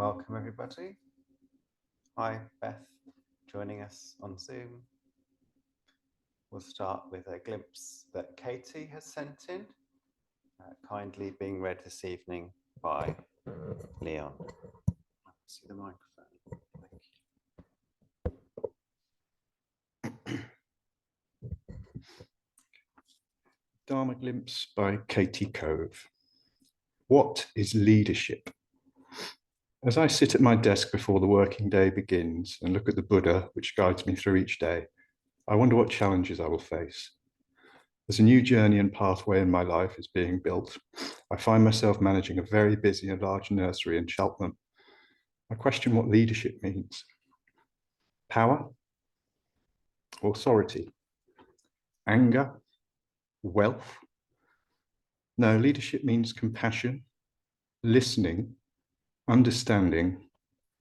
Welcome, everybody. Hi, Beth, joining us on Zoom. We'll start with a glimpse that Katie has sent in, kindly being read this evening by Leon. See the microphone. Thank you. Dharma Glimpse by Katie Cove. What is leadership? As I sit at my desk before the working day begins and look at the Buddha, which guides me through each day, I wonder what challenges I will face. As a new journey and pathway in my life is being built, I find myself managing a very busy and large nursery in Cheltenham. I question what leadership means. Power? Authority? Anger? Wealth? No, leadership means compassion, listening, understanding,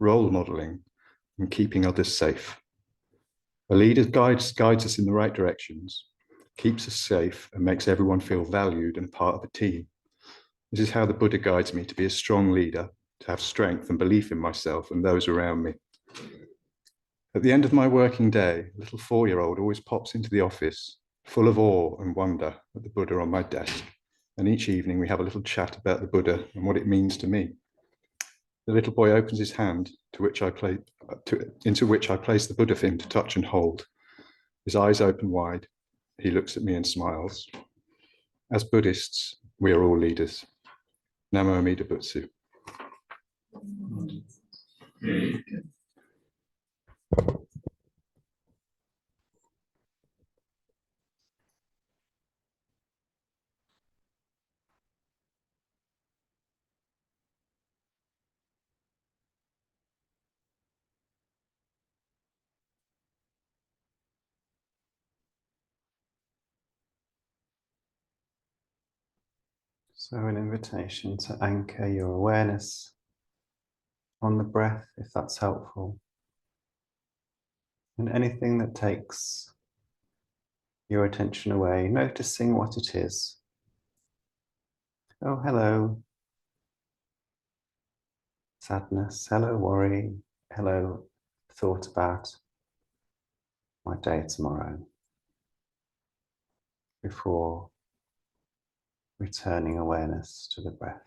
role modeling, and keeping others safe. A leader guides us in the right directions, keeps us safe, and makes everyone feel valued and part of a team. This is how the Buddha guides me to be a strong leader, to have strength and belief in myself and those around me. At the end of my working day, a little 4-year-old always pops into the office, full of awe and wonder at the Buddha on my desk. And each evening we have a little chat about the Buddha and what it means to me. The little boy opens his hand into which I place the Buddha for him to touch and hold. His eyes open wide. He looks at me and smiles. As Buddhists, we are all leaders. Namo Amida Butsu. So an invitation to anchor your awareness on the breath, if that's helpful. And anything that takes your attention away, noticing what it is. Oh, hello, sadness. Hello, worry. Hello, thought about my day tomorrow. Before returning awareness to the breath.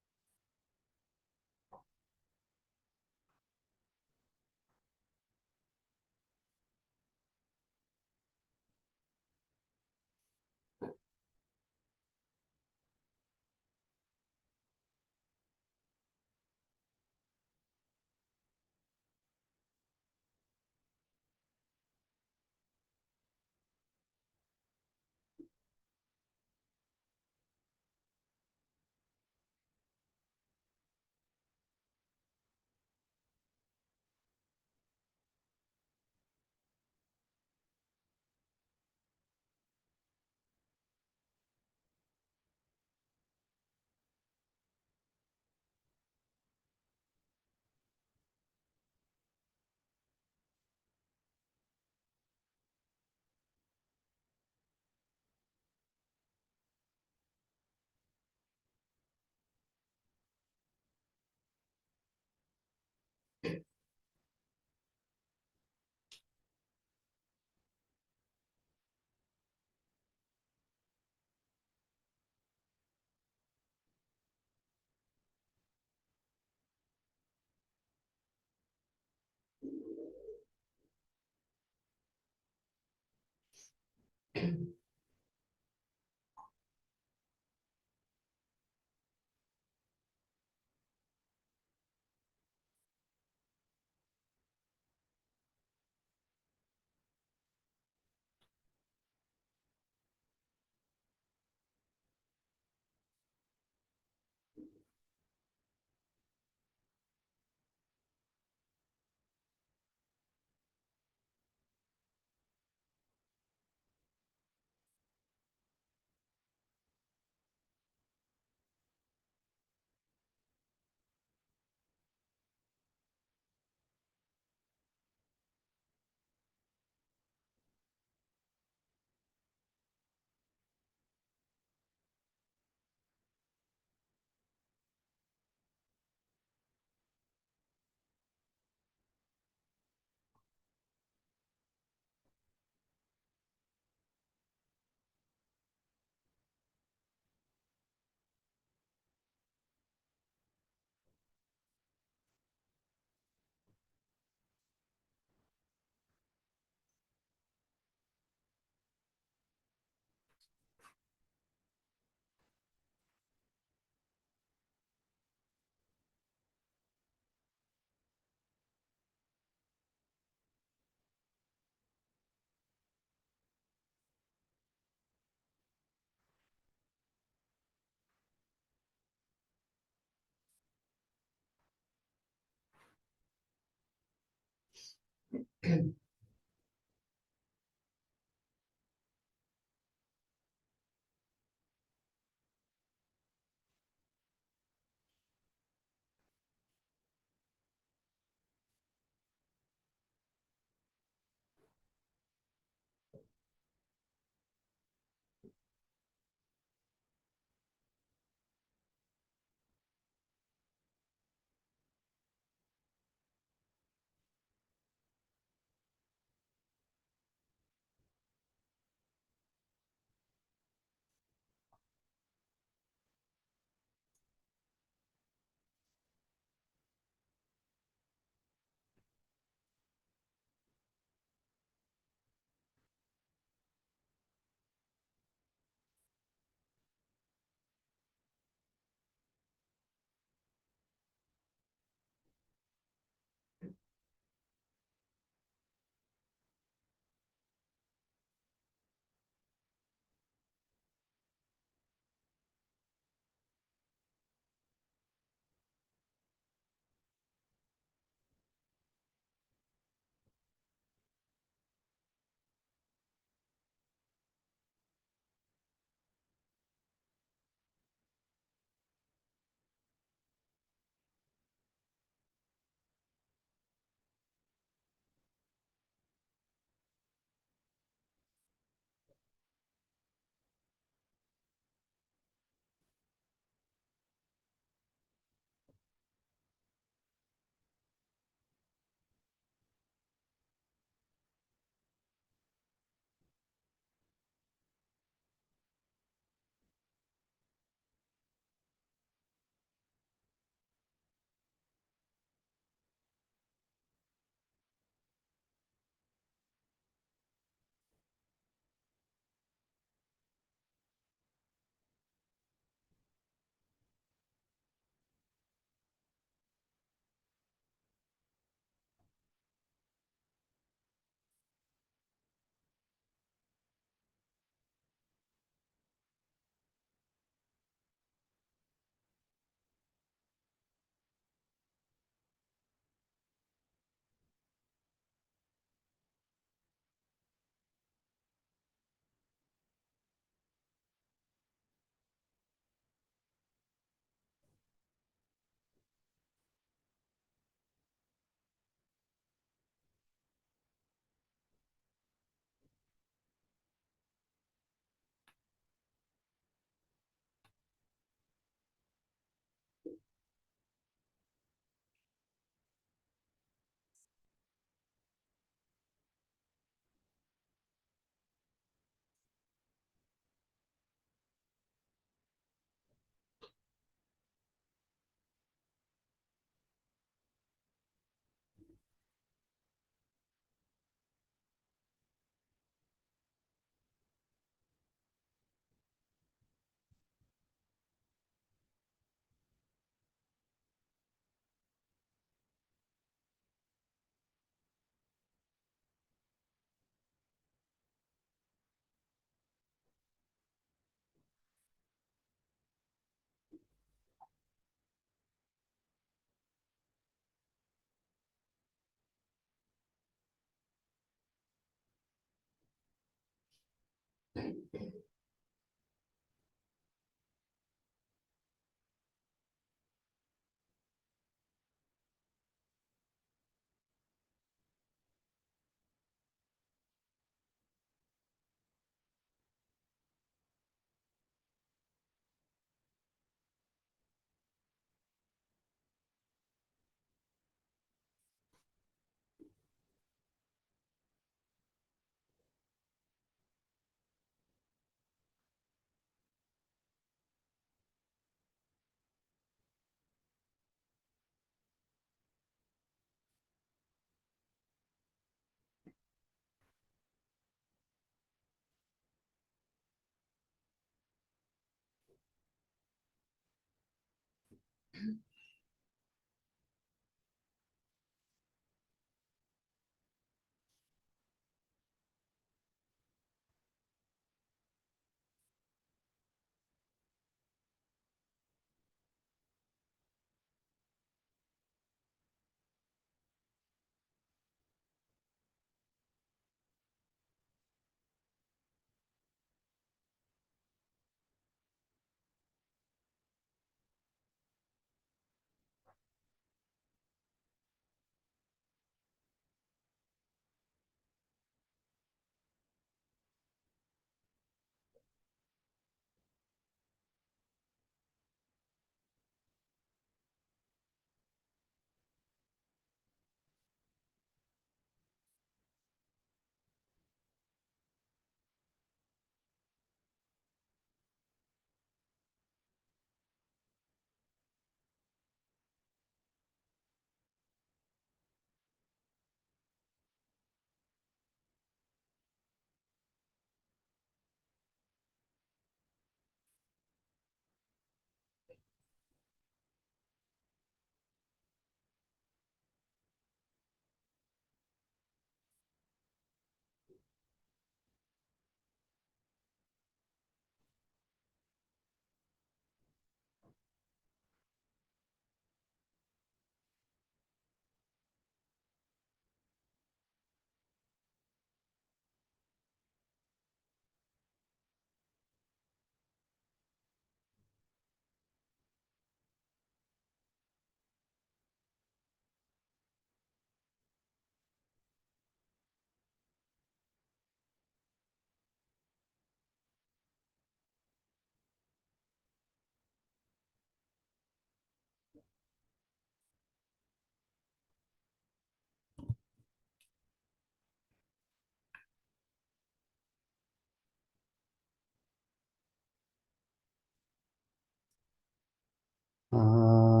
Amitabha,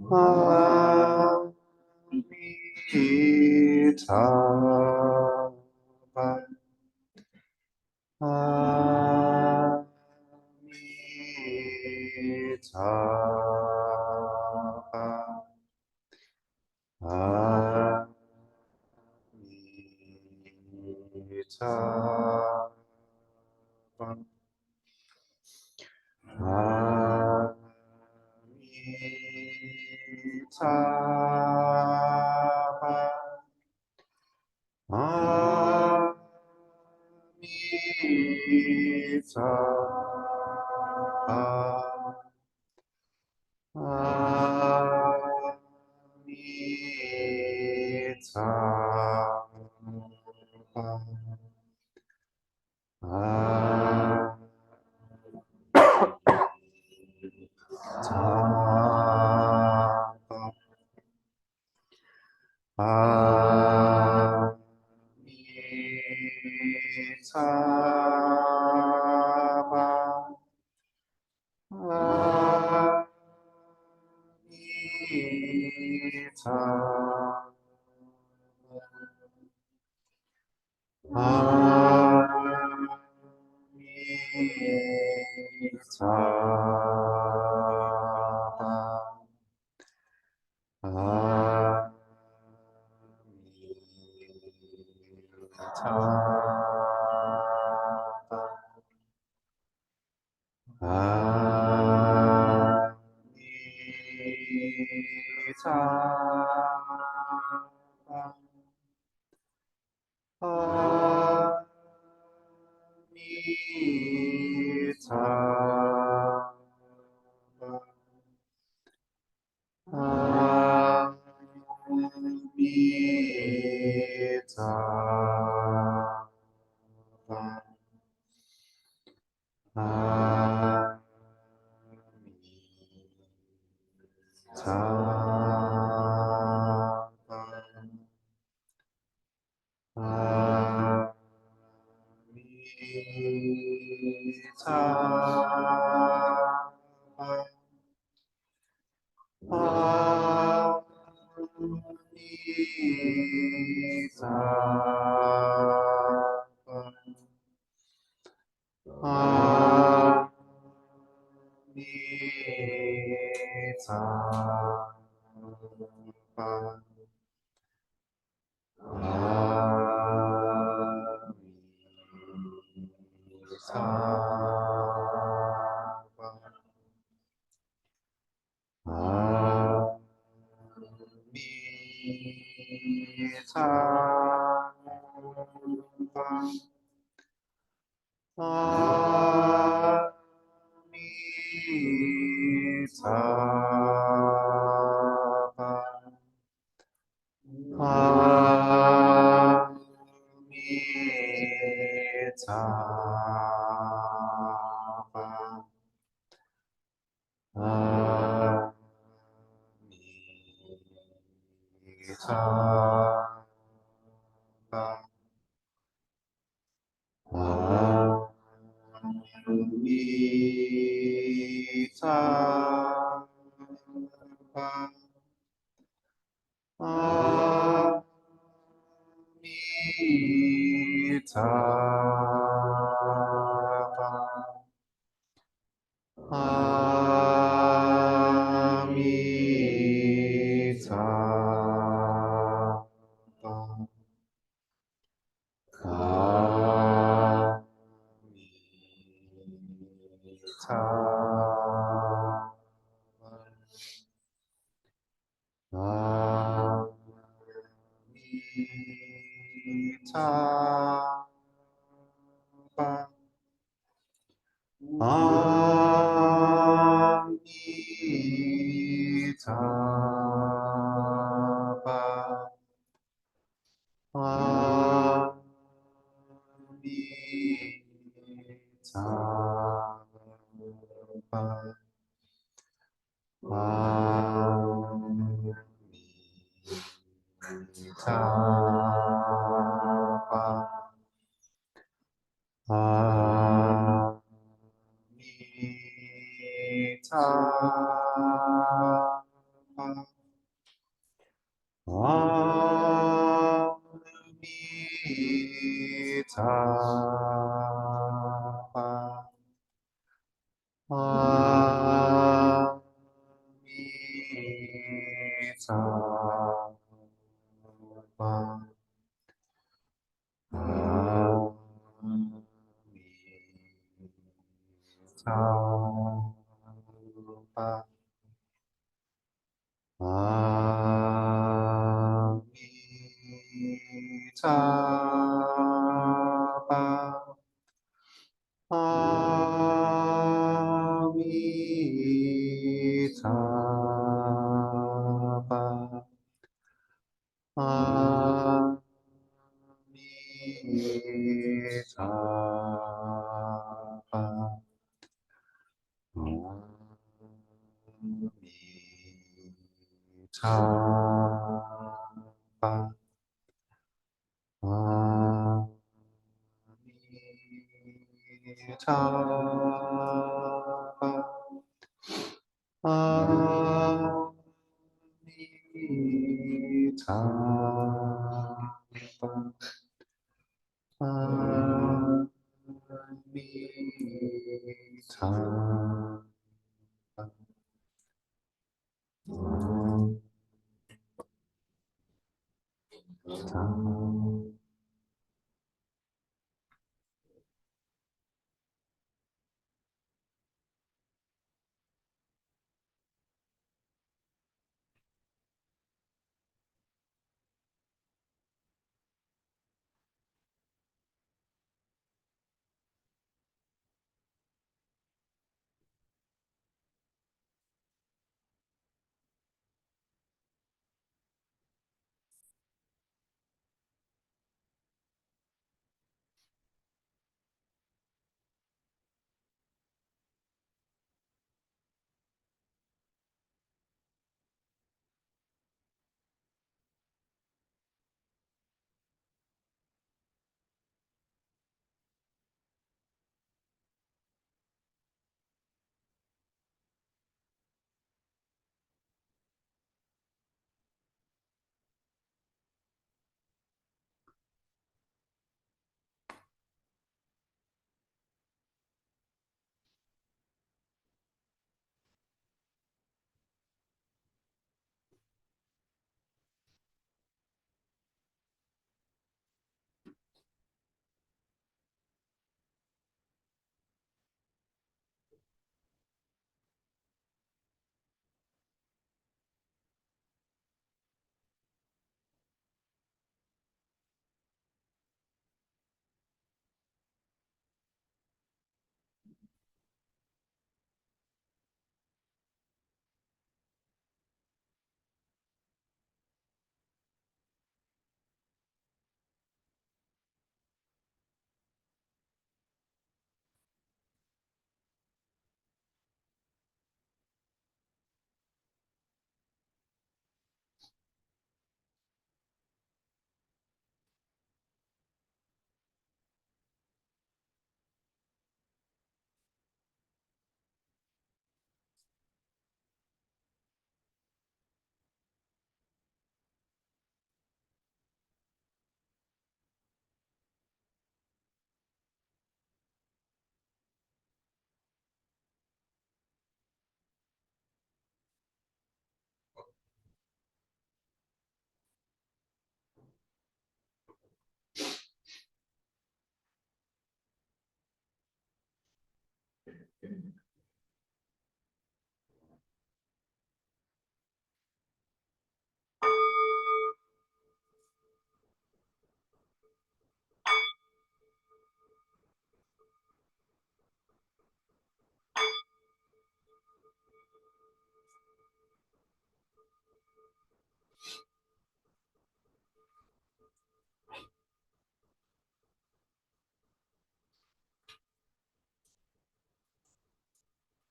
Amitabha, Amitabha, Amitabha, Amitabha, Amitabha, Amitabha, Amitabha.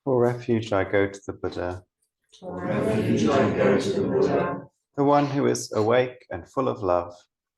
For refuge, I go to the Buddha. For refuge, I go to the Buddha, The one who is awake and full of love.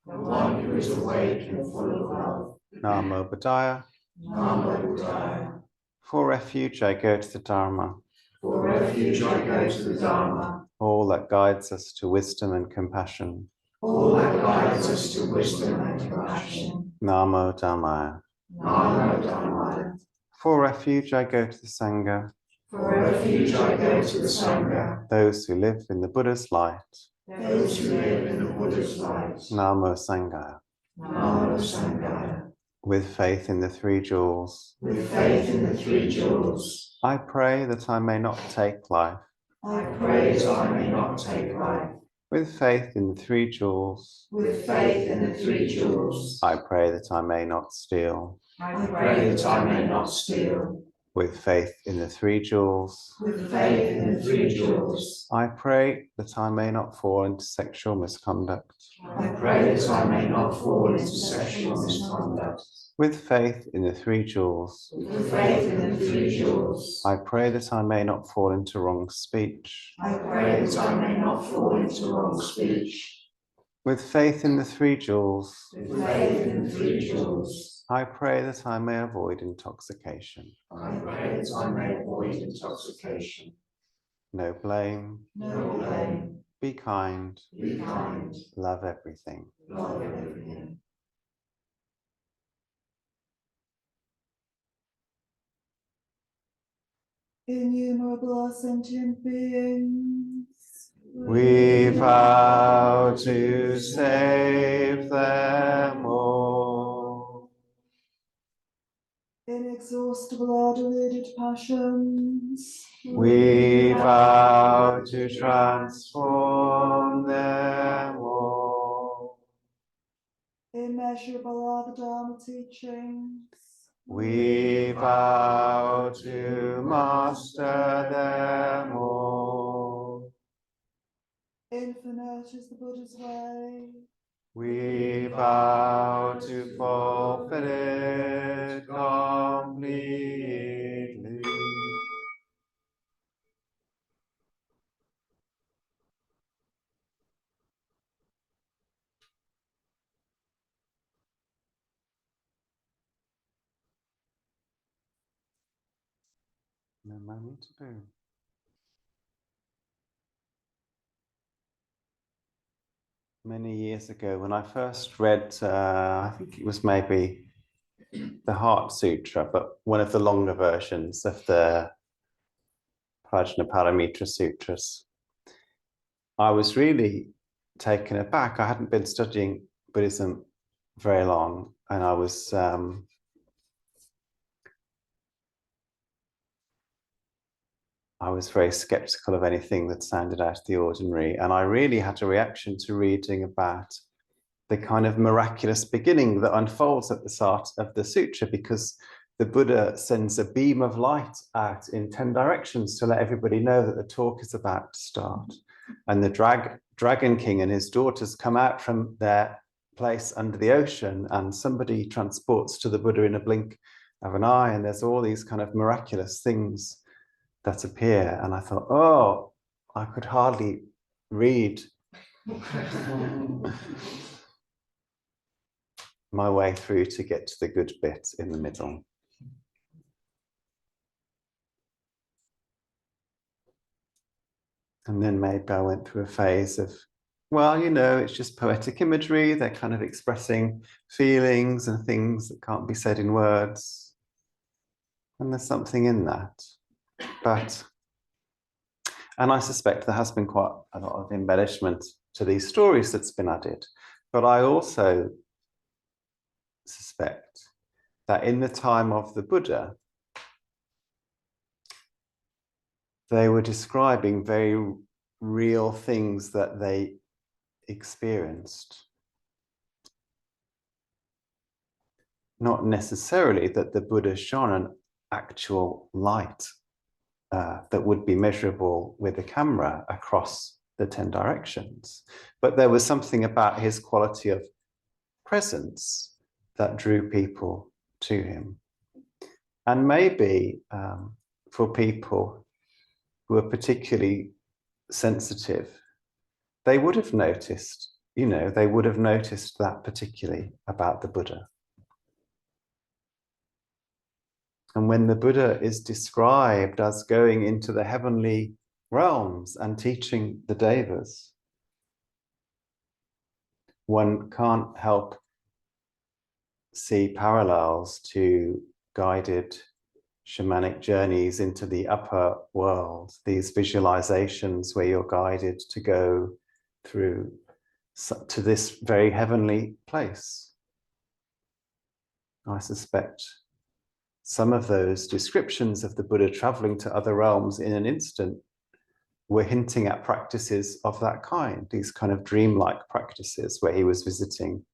the one who is awake and full of love. Namo Buddhaya. Namo Buddhaya. For refuge, I go to the Dharma. For refuge, I go to the Dharma, All that guides us to wisdom and compassion. all that guides us to wisdom and compassion. Namo Dhammaya. Namo Dhammaya. For refuge, I go to the Sangha. For refuge, I go to the Sangha, Those who live in the Buddha's light. those who live in the Buddha's light. Namo Sanghaya. Namo Sanghaya. With faith in the three jewels. With faith in the three jewels, I pray that I may not take life. I pray that I may not take life. With faith in the three jewels. With faith in the three jewels, I pray that I may not steal. I pray that I may not steal. With faith in the three jewels. With faith in the three jewels, I pray that I may not fall into sexual misconduct. I pray that I may not fall into sexual misconduct. With faith in the three jewels. With faith in the three jewels, I pray that I may not fall into wrong speech. I pray that I may not fall into wrong speech. With faith in the three jewels. With faith in the three jewels, I pray that I may avoid intoxication. I pray that I may avoid intoxication. No blame. No blame, Be kind. be kind, Love everything. love everything. Innumerable sentient beings, We vow to save them all. inexhaustible ardent passions, We vow to transform them all. immeasurable are the Dharma teachings, We vow to master them all. infinite is the Buddha's way, We vow to fulfill it completely. No money to do. Many years ago, when I first read, I think it was maybe the Heart Sutra, but one of the longer versions of the Prajnaparamita Sutras, I was really taken aback. I hadn't been studying Buddhism very long, and I was very skeptical of anything that sounded out of the ordinary, and I really had a reaction to reading about the kind of miraculous beginning that unfolds at the start of the sutra, because the Buddha sends a beam of light out in 10 directions to let everybody know that the talk is about to start. And the Dragon King and his daughters come out from their place under the ocean, and somebody transports to the Buddha in a blink of an eye, and there's all these kind of miraculous things that appear. And I thought, oh, I could hardly read my way through to get to the good bit in the middle. And then maybe I went through a phase of, well, you know, it's just poetic imagery. They're kind of expressing feelings and things that can't be said in words. And there's something in that. And I suspect there has been quite a lot of embellishment to these stories that's been added. But I also suspect that in the time of the Buddha, they were describing very real things that they experienced. Not necessarily that the Buddha shone an actual light that would be measurable with a camera across the 10 directions, but there was something about his quality of presence that drew people to him. And maybe for people who are particularly sensitive, they would have noticed, they would have noticed that particularly about the Buddha. And when the Buddha is described as going into the heavenly realms and teaching the devas, one can't help see parallels to guided shamanic journeys into the upper world, these visualizations where you're guided to go through to this very heavenly place. I suspect some of those descriptions of the Buddha traveling to other realms in an instant were hinting at practices of that kind, these kind of dreamlike practices where he was visiting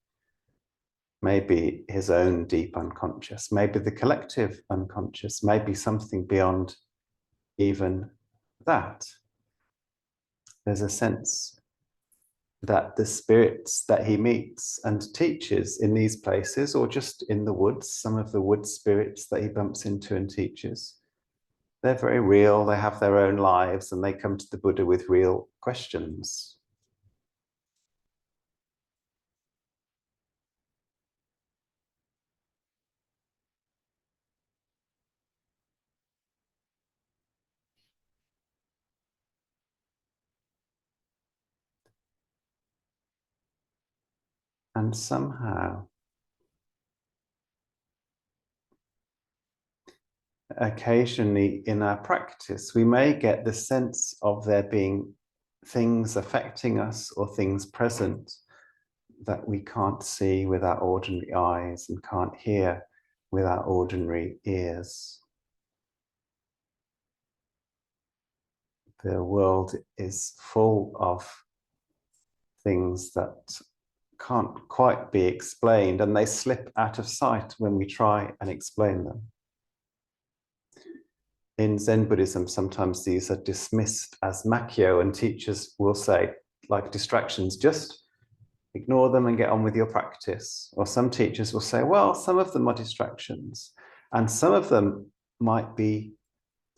maybe his own deep unconscious, maybe the collective unconscious, maybe something beyond even that. There's a sense that the spirits that he meets and teaches in these places, or just in the woods, some of the wood spirits that he bumps into and teaches, they're very real, they have their own lives, and they come to the Buddha with real questions. And somehow, occasionally in our practice, we may get the sense of there being things affecting us or things present that we can't see with our ordinary eyes and can't hear with our ordinary ears. The world is full of things that can't quite be explained, and they slip out of sight when we try and explain them. In Zen Buddhism, sometimes these are dismissed as makyo, and teachers will say, like distractions, just ignore them and get on with your practice. Or some teachers will say, well, some of them are distractions, and some of them might be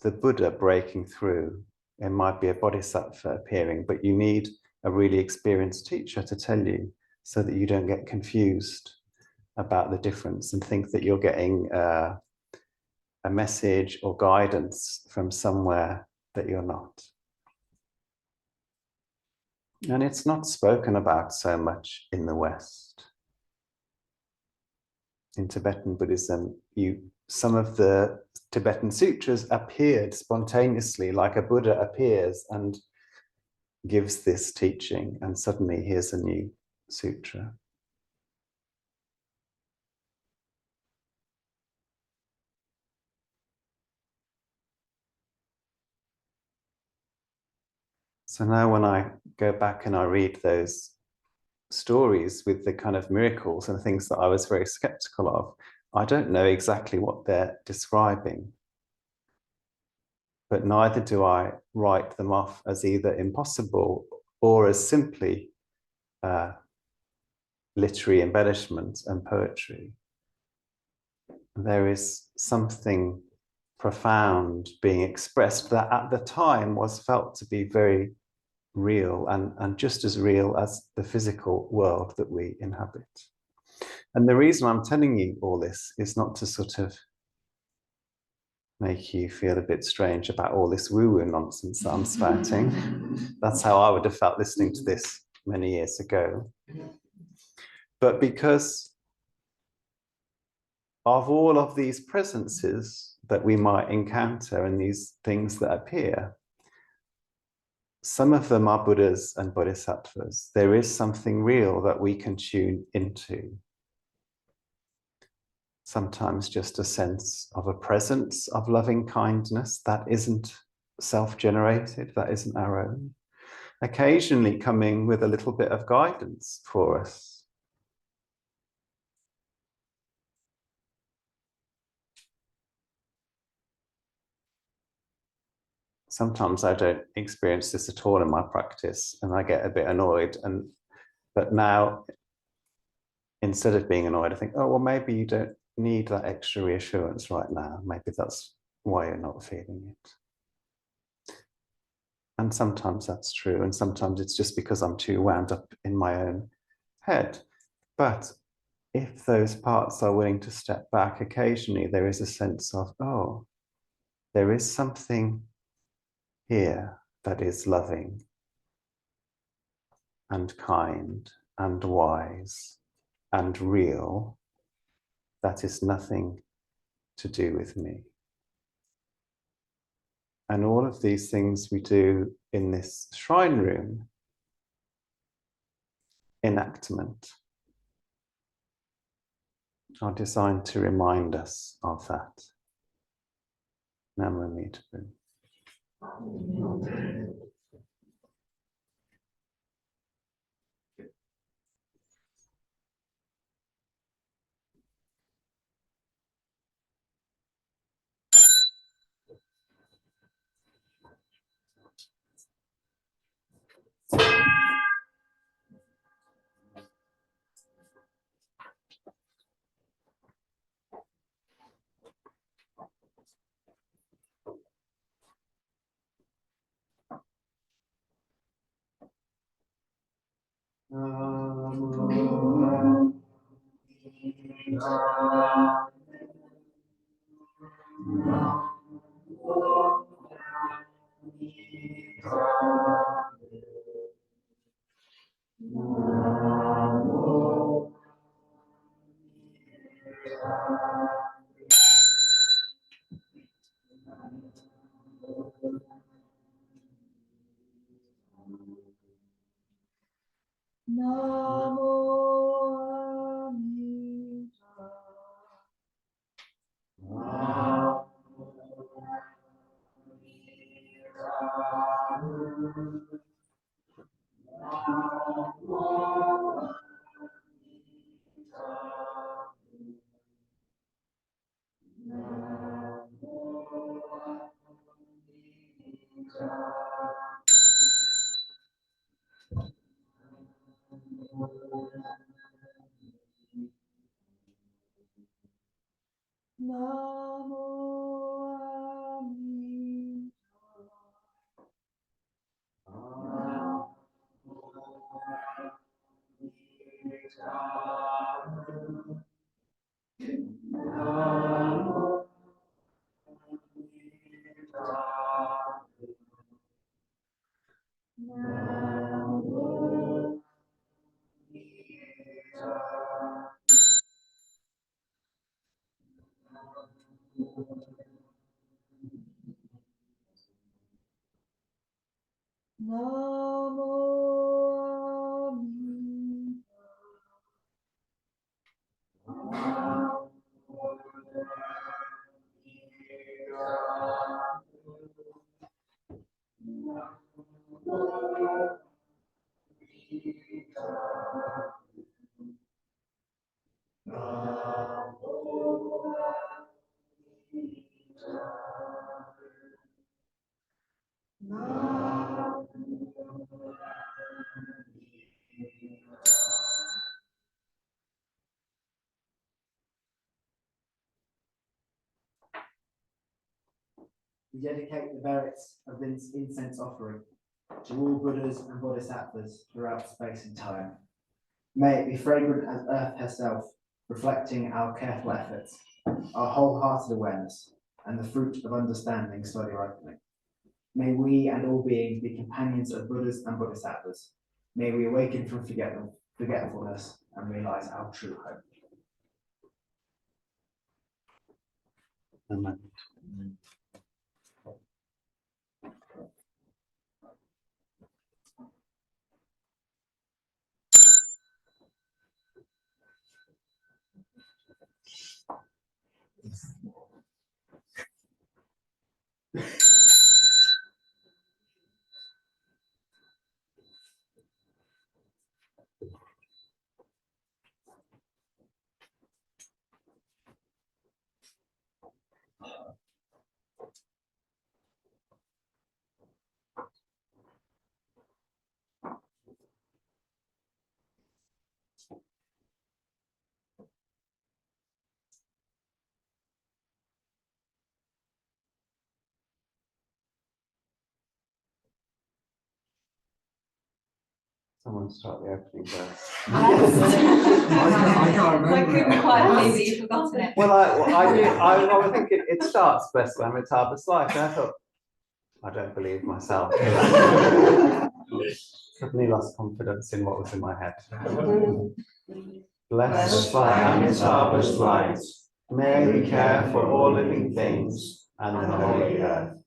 the Buddha breaking through. It might be a bodhisattva appearing, but you need a really experienced teacher to tell you so that you don't get confused about the difference and think that you're getting a message or guidance from somewhere that you're not. And it's not spoken about so much in the West. In Tibetan Buddhism, some of the Tibetan sutras appeared spontaneously, like a Buddha appears and gives this teaching, and suddenly here's a new sutra. So now when I go back and I read those stories with the kind of miracles and things that I was very skeptical of, I don't know exactly what they're describing. But neither do I write them off as either impossible or as simply literary embellishment and poetry. There is something profound being expressed that at the time was felt to be very real and just as real as the physical world that we inhabit. And the reason I'm telling you all this is not to sort of make you feel a bit strange about all this woo-woo nonsense that I'm spouting. That's how I would have felt listening to this many years ago. But because of all of these presences that we might encounter and these things that appear, some of them are Buddhas and Bodhisattvas. There is something real that we can tune into. Sometimes just a sense of a presence of loving kindness that isn't self-generated, that isn't our own. Occasionally coming with a little bit of guidance for us. Sometimes I don't experience this at all in my practice and I get a bit annoyed. But now, instead of being annoyed, I think, oh, well, maybe you don't need that extra reassurance right now. Maybe that's why you're not feeling it. And sometimes that's true. And sometimes it's just because I'm too wound up in my own head. But if those parts are willing to step back, occasionally there is a sense of, oh, there is something here that is loving and kind and wise and real, that is nothing to do with me. And all of these things we do in this shrine room enactment are designed to remind us of that. Namo Mitabu. Namo Amida. Namo Amida. Namo Amida. We dedicate the merits of this incense offering to all Buddhas and Bodhisattvas throughout space and time. May it be fragrant as earth herself, reflecting our careful efforts, our wholehearted awareness, and the fruit of understanding slowly ripening. May we and all beings be companions of Buddhas and Bodhisattvas. May we awaken from forgetfulness and realize our true hope. Amen. Someone start the opening verse. I can't remember. I couldn't quite believe that you've forgotten it. Well, I was thinking it starts Blessed Lamb of Harvest Life, and I thought, I don't believe myself. Suddenly lost confidence in what was in my head. Blessed Lamb is harvest light, Mary care for all living things, and the holy earth.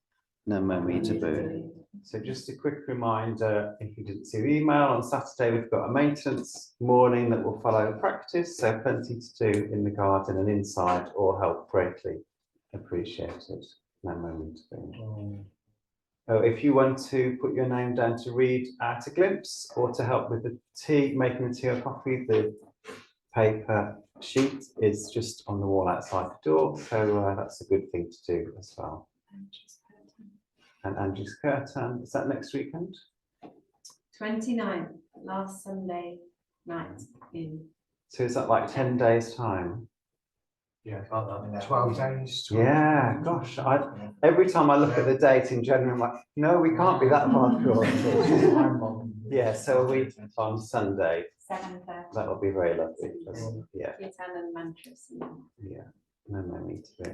No me to boo. So just a quick reminder, if you didn't see the email, on Saturday we've got a maintenance morning that will follow practice, so plenty to do in the garden and inside, all help greatly appreciated. No me to boo. Oh, if you want to put your name down to read out a glimpse or to help with the tea, making the tea or coffee, the paper sheet is just on the wall outside the door, so that's a good thing to do as well. And Andrew's curtain, is that next weekend? 29th, last Sunday night in. So is that like 10 days time? Yeah, 12 days. 12 Yeah, gosh, every time I look at the date in January, I'm like, no, we can't be that far short. Yeah, so a week on Sunday, 7:30. that will be very lovely. Yeah, Kirtan and mantras. yeah, no need to be.